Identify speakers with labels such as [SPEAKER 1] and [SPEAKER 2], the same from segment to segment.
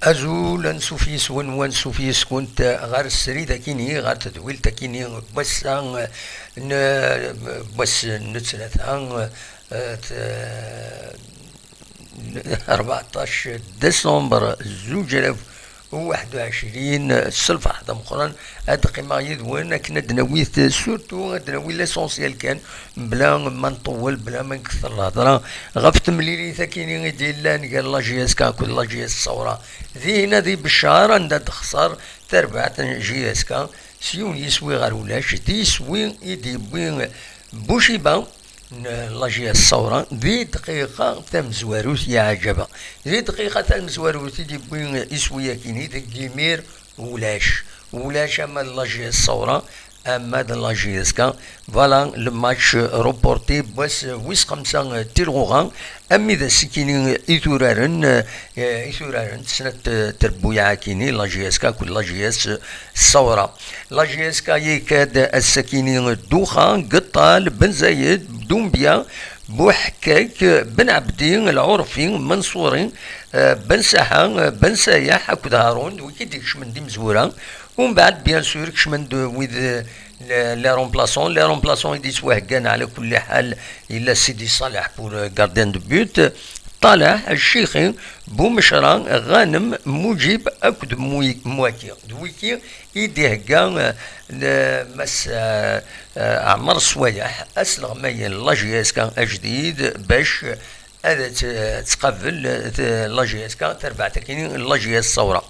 [SPEAKER 1] أزول نسوفيس ونسوفيس كنت غير السري ذاكيني غير تدويل تاكيني بس بس نتسلث 14 ديسمبر 2021 السلفة حدا مقرن هاد قيمة يدوين كنا دناويت سورتو دناوي لاسونسيال كان بلا ما نطول بلا ما نكثر الهضرة غفت مليلي ثاكيني ديال لان قال لا جي اس كا كل لا جي اس الصورة ذينا ذي بالشهر عندها تخسر تربعة جي اس كا سيون يسوي غير ولاش دي يسوي يدي بوين بوشيبا لاجي الصورة ذي دقيقة تم زواروث يا عجبة ذي دقيقة تم زواروث يدي بوين يسوي كيني ذي جيمير ولاش أما لاجي الصورة أما لاجي اسكا فوالا الماتش روبورتي بس ويس 5 تيرغوغان أمي ذا سكيني إثورارن سنة تربويا كيني لاجي اسكا كل لاجي اس الصورة لاجي اسكا يكاد السكيني دوخان قطال بن زايد دومبيا بوحكاك بن عبدين العرفي منصورين بن ساحة بن سايح هكذا هارون وكيديكش من دي مزورة ومن بعد بيان سور كشمن ويذ لي رومبلاسون يدي سواهقان على كل حال إلا سيدي صالح بور غاردين دو بيوت طالع الشيخين بومشران غانم مجيب أكد مواكي دويكي يديه كان مس عمر سوايح أسلغ ماين لاجياس كان أجديد باش هذا تقبل لاجياس كان تربع تكينين لاجياس الصورة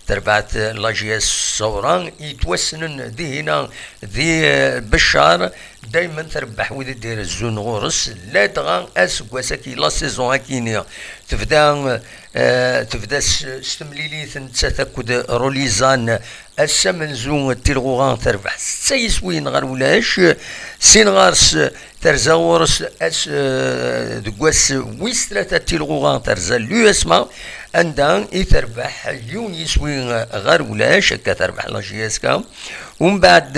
[SPEAKER 1] تربعت لاجياس الصورة يتوسنن ذي هنا ذي بشار دايما تربح وذي دير الزون غورس لا تغان اسكواساكي لا سيزون هاكينيا تبدا ستمليلي تاكد روليزان السمن زون تيرغوغان تربح سيسوين غير ولاش سين غارس ترزا غورس اس دكواس ويس ثلاثة تيرغوغان ترزا لو اسما عندها يتربح يون يسوين غير ولاش هكا تربح لاجياسكا ومن بعد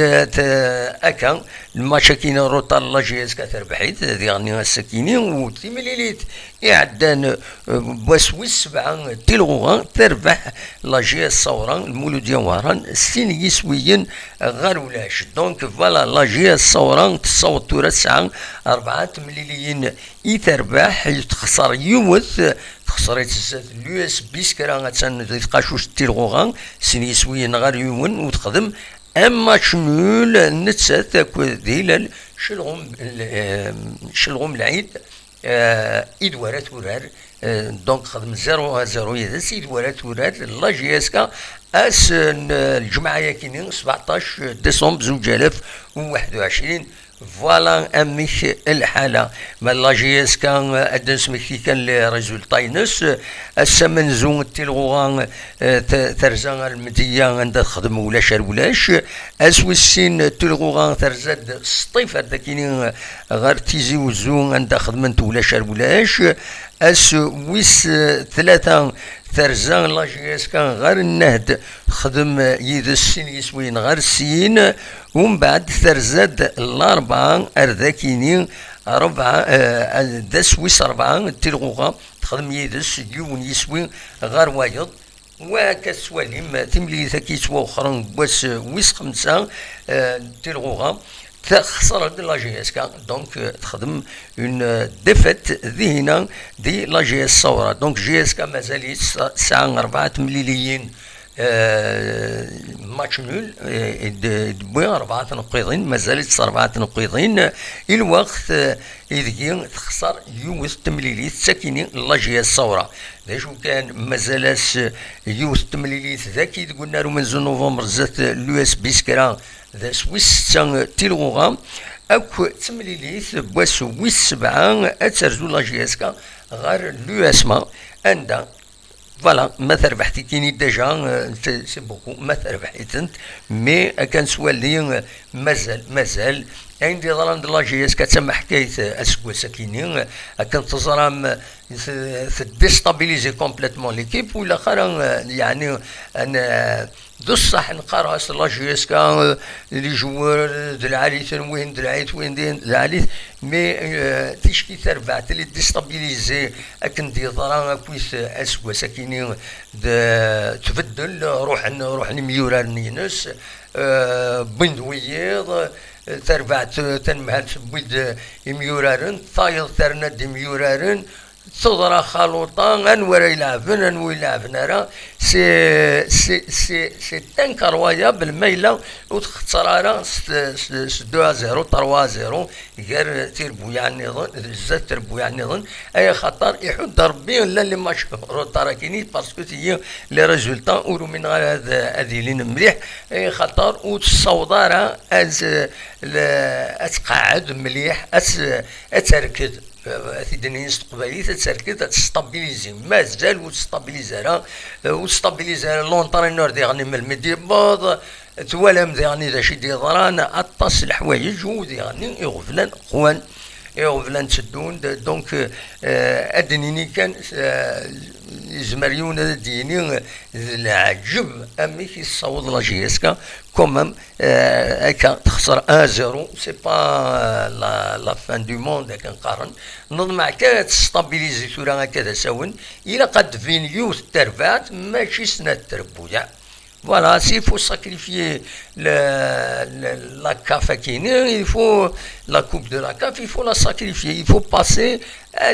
[SPEAKER 1] اكا المشاكين روطال لاجياسكا تربحيت هذه غني السكينين وتيمليليت يعدان بوسويس 7 تيلغوغان تربح لاجياس الصورة المولودية وهران سين يسويين غير ولاش دونك فوالا لاجياس الصورة تصوت تورا ساعة 4 مليليين يتربح يتخسر يوث خسرت اليو اس بي سكرا غاتسان تقاشوش تيلغوغان سين يسويين غير يومن وتخدم اما شمول نتسات ديال شلغم العيد ادوارات ورار دونك خدم 0-0 يدس ادوارات ورار لاجي اسكا اس الجمعه ياكينين 17 ديسمبر 2021 فوالا اميش الحاله ما لاجيس كان ادنس مكي كان لي ريزولطاينس السمن زون تيلغوغان ترزان المديه عندها تخدم ولاش اسويسين تيلغوغان ترزاد سطيف هذاكيني غير تيزي وزون عندها خدمت ولاش اس ويس 3 ترزان لاجيس كان غير النهد خدم يدسين يسوين غير السين ومن بعد ترزاد الأربعة أرذاكينين 4 داس ويس 4 تلغوغا تخدم يدس يون يسوين غير وايض وكسواليم تملي ذاك يسوا أخرى بواس ويس 5 تلغوغا خسرت لا اس كا دونك تخدم اون ديفيت ذهنا دي لا جي اس الصورة دونك جي اس كا مازال ساعة 4 مليليين ماتش نول دبوي 4 نقيضين مازالت 4 نقيضين الوقت إذا تخسر يوث تمليليت ساكنين لا جي اس الصورة ليش كان مازالش يوث تمليليت ذاكي قلنا له من نوفمبر زات اليو اس بي سكرا ذا سويس تيلغوغا أكو تمليليت بواس ويس 7 أترزو لا جي اس كا غير لو اسما عندها فوالا ما تربحتي كيني ديجا سي بوكو ما تربحتي مي كان سؤال لي مازال عندي ظلام لا جي اس كتسمى حكايه اسكواسا كيني كان تزرام ديستابيليزي كومبليتمون ليكيب ولا اخر يعني انا ذو الصح نقراص لا جيسكا لي جوار د العاليت وين د العاليت وين دين العاليت مي تيشكي تربعت لي ديستابيليزي اكن دي ضرا كويس اسوا ساكينين تبدل روح ميورار نينس بندويض تربعت تنمهات بيد ميورارن طايل ترند ميورارن صدر خلوطان انور يلعبن راه سي تنكر ويا بالميله وتختصر راه 2 0 3 0 غير تربو يعني زاد تربو يعني ظن اي خطر يحد ربي لا اللي ماتش روتاراكيني باسكو هي لي ريزولتا ورو من هذه لين مليح اي خطر وتصوضها اتقعد مليح اتركد في دنيا استقبالية تتركز تستابيليزي مازال وتستابيليزها لونطرينور ديغني من المديباض توالم ديغني ذا شي ديضران اطاس الحوايج وديغني يغفلان تسدون دونك ادنيني كان يزمريون ديني العجب امي كي صوض لا جيسكا كومام هكا تخسر 1-0 سي با لا فان دو موند هكا نقارن نظن هكا تستابيليزي ثورا هكذا ساون الى قد فينيو تربات ماشي سنه تربويا Voilà, s'il faut sacrifier la CAF à Kenya, il faut la Coupe de la CAF, il faut la sacrifier. Il faut passer à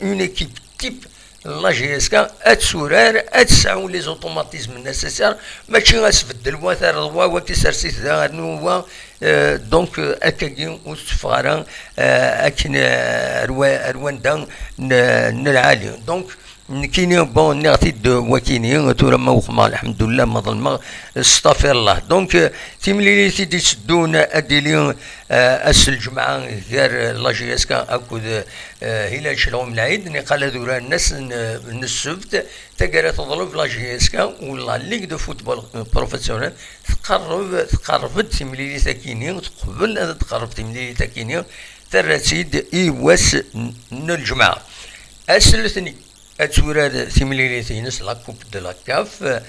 [SPEAKER 1] une équipe type la GSK, à Sourer, à Saou, les automatismes nécessaires. Mais tu as fait de l'ouah, qui s'arrête dans nous, donc, à Kagin, ou Sfaran, à Rwanda, Nalali. Donc, كيني بون نعطي دو وكيني تورا ما وخما الحمد لله ما ظلما استغفر الله دونك تيملي تيدي تسدون اديلي اس الجمعه غير لا جي اس كا اكود هلال شلوم العيد قال دورا الناس السبت تقرا تظلم لا جي اس كا ولا ليغ دو فوتبول بروفيسيونيل تقرب تيملي تاكيني تقبل تقرب تيملي تاكيني ترتيد اي واس الجمعه اسلثني أتورا ثمليليتينس لا كوب دو لا كاف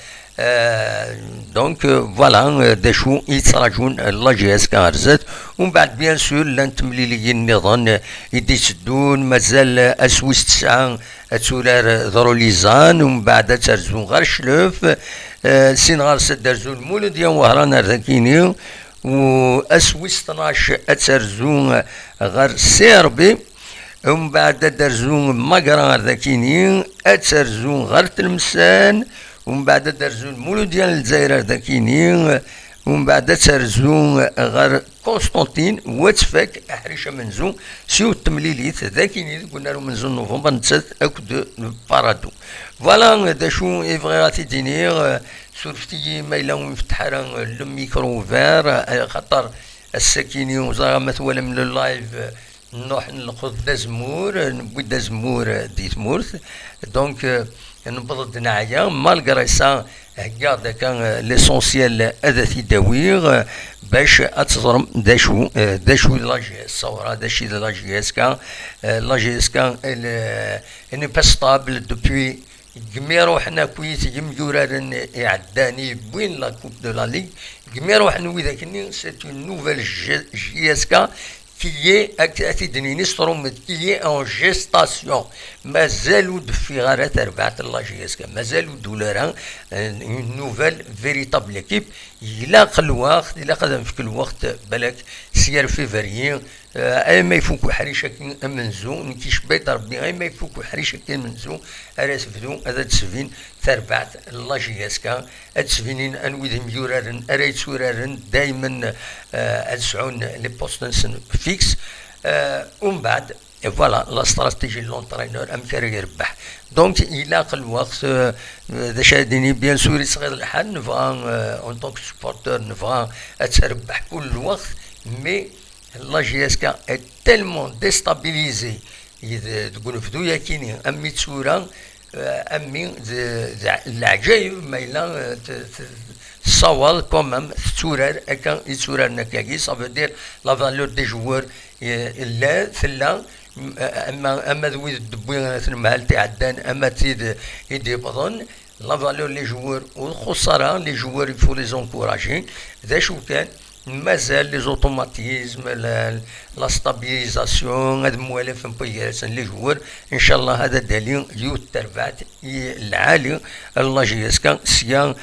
[SPEAKER 1] دونك فوالا داشو يتراجون لا جي اس كارزات ومن بعد بيان سور لان تمليلي النظام يدي يسدون مازال اسويس 9 أتورا ضروليزان ومن بعد ترزون غير شلوف سين غير سدرزون المولد ديال وهران ذاكيني واسويس 12 أترزون غير سيربي ومن بعد درزون مقرار ذاكيني اترزون غير تلمسان ومن بعد درزون مولو ديال الجزائر ذاكيني ومن بعد ترزون غير قسطنطين وتفاك احريشه منزون سيو التمليليت ذاكيني قلنا له منزون نوفمبر نتسات اكد بارادو فوالا داشو افغيراتي دينير سورفتي ما الا مفتح الميكرو فير خاطر الساكيني وزاره مثوله من اللايف نروح ناخذ دازمور نبوي دازمور ديتمورث دونك نبض نعيا مالغري سا هكا داك ليسونسيال هذا تيداوير باش اتظرم داشو لا جي الصوره داشي لا جي اس كا لا جي اس كا اني با ستابل دوبوي كمي روحنا كويس يمجورارن يعداني بوين لا كوب دو لا ليغ كمي روحنا وذاك سي اون نوفيل جي اس كا qui est en gestation. مازالوا دفي غير تربعة الله جيسكا مازالوا دولارا une nouvelle véritable équipe يلاق الوقت إلا قدم في كل وقت بالك سير فيفري اي ما يفوكو حريشة منزو نكيش بيت ربي اي ما يفوكو حريشة منزو اراس فدو هذا تسفين تربعة الله جيسكا تسفينين انويدهم يورارن اريت سورارن دايما ادسعون لي بوستنسن فيكس ومن بعد فوالا لا استراتيجي لونترينور ام كان يربح دونك يلاق الوقت ذا شاديني بيان سوري صغير الحال نبغى اون طونك سبورتور نبغى اتربح كل الوقت مي لا جي اس كا est tellement déstabilisé تقول فدويا كيني امي تسورا امي العجايب ما الا صوال كومام تسورر هكا يتسورر نكاكي صافو دير لا فالور دي جوار لا ثلا اما ذوي الدبوي المهال تاع عدان اما تيد يدي بظن لا فالور لي جوار والخساره لي جوار يفو لي زونكوراجي. ذا شو كان مازال لي زوتوماتيزم لا ستابيليزاسيون هاد موالف بياسن لي جوار ان شاء الله. هذا دليل يوت تربعت العالي الله جيسكا سيان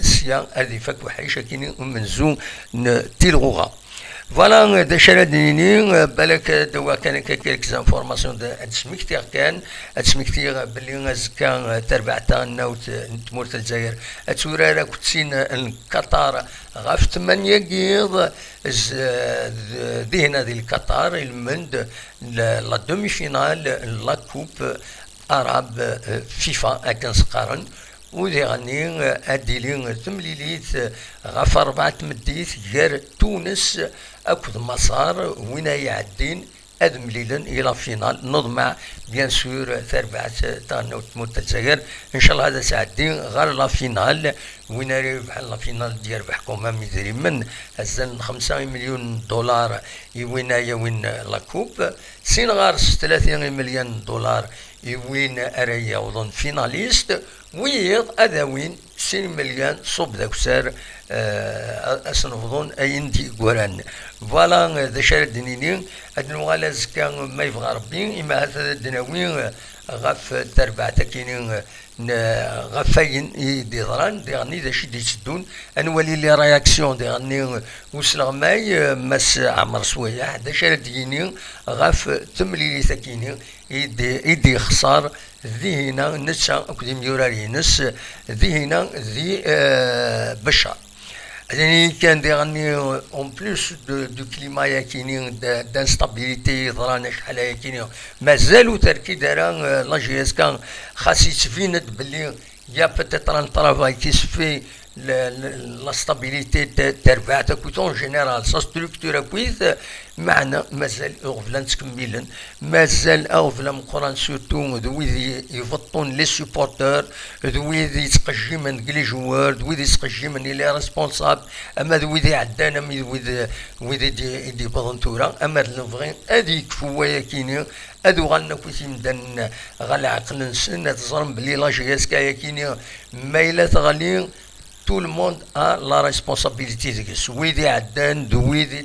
[SPEAKER 1] سيان هذه فك وحيشه كيني منزو تيلغوغا. فوالا دا شراديني بالك دوا كان كيلك زانفورماسيون دا تسميكتيغ كان تسميكتيغ بلي زكا تربعتا نوت تمورت الجزائر تورارا كتسين القطار غاف 8 كيض ذهنا ذي القطار المند لا دومي فينال لا كوب اراب فيفا اكن سقارن وذي غني اديلين تمليليت غاف 4 مديت غير تونس اكد مسار وين يعدين ادمليلا الى فينال نضمع بيان سور تربعت تاع تموت الجزائر ان شاء الله. هذا ساعدين غير لا فينال وين بحال لا فينال ديال بحكومه مدري من هزن 5 مليون دولار وين وين لا كوب سين غير 30 مليون دولار وين اريا وظن فيناليست ويض أذاوين 6 مليون صوب ذاك سار أسنفضون أين دي قران. فوالا ذا شار الدنينين أدنو على زكا ما يبغى ربي إما هذا الدناوين غاف تربع تكينين غفاين دي ضران دي غني ذا شي دي تسدون أنولي لي رياكسيون دي غني وسلغ ماي مس عمر سويا ذا شار الدنينين غاف تملي ثكينين يدي خسار ذهنا نسا أكدي ميوراري نس ذهنا ذي بشر. يعني كان دي غني اون بلوس دو كليما ياكيني دانستابيليتي ضرانا شحال ياكيني مازالو تركي دارا لا جي اس كان خاص يتفيند بلي يا بتيتر ان طرافاي كي سفي لا ستابيليتي تربع تاكوتون جينيرال سا ستركتور كويس معنا مازال اغفلان تكملن مازال اغفلان مقران سورتو ذوي يفطون لي سوبورتور ذوي يتقجمن لي جوار ذوي يتقجمن لي ريسبونسابل اما ذوي عدانا ذوي دي بونتورا اما الفغين هذه يكفوا كيني هذو غالنا كويس مدن غال عقل نسن تظلم بلي لا جي اس كا كيني مايلات غالي tout le monde a la responsabilité de سويدي عدان دويدي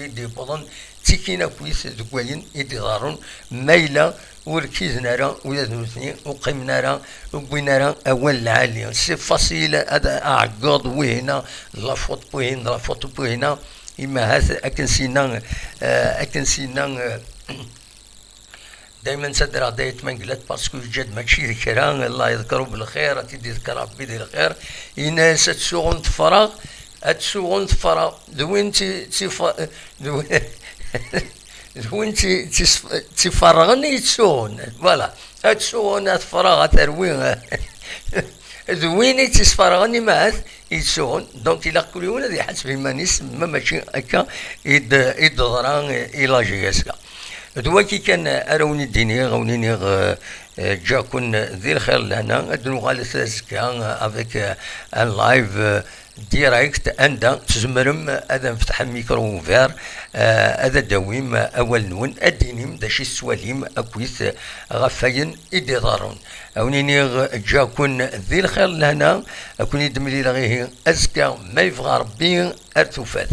[SPEAKER 1] دي بضن تيكينا كويس دكوين يدي ضارون مايلة وركيزنا راه ويدنوثني وقيمنا راه وبينا راه اول العالي سي فصيلة هذا اعقاد وهنا لا فوت بوهنا لا فوت بوهنا اما هذا اكن سينا دائما صدر دايت من قلت باسكو جد ماشي ذكران الله يذكره بالخير تدي ذكر ربي دير الخير يناس تسوغن فراغ تسوغن فراغ دوين دوين تفرغني تسوغن فوالا تسوغن فراغ تروين دويني تسفرغني معاث يتسوغن دونك الى كل هذه حسب ما نسم ما ماشي هكا يضران الى جياسكا دواكي كان أروني الديني غونيني جاكون ذي الخير لهنا أدنو غالي ثلاثة افيك ان لايف ديريكت عندها تزمرم هذا نفتح الميكرو فير هذا دويم اول نون ادينيم دا شي سواليم اكويس غفاين ايدي ضارون اونيني جاكون ذي الخير لهنا اكون يدملي لغيه ازكى ما يبغى ربي ارتفاث.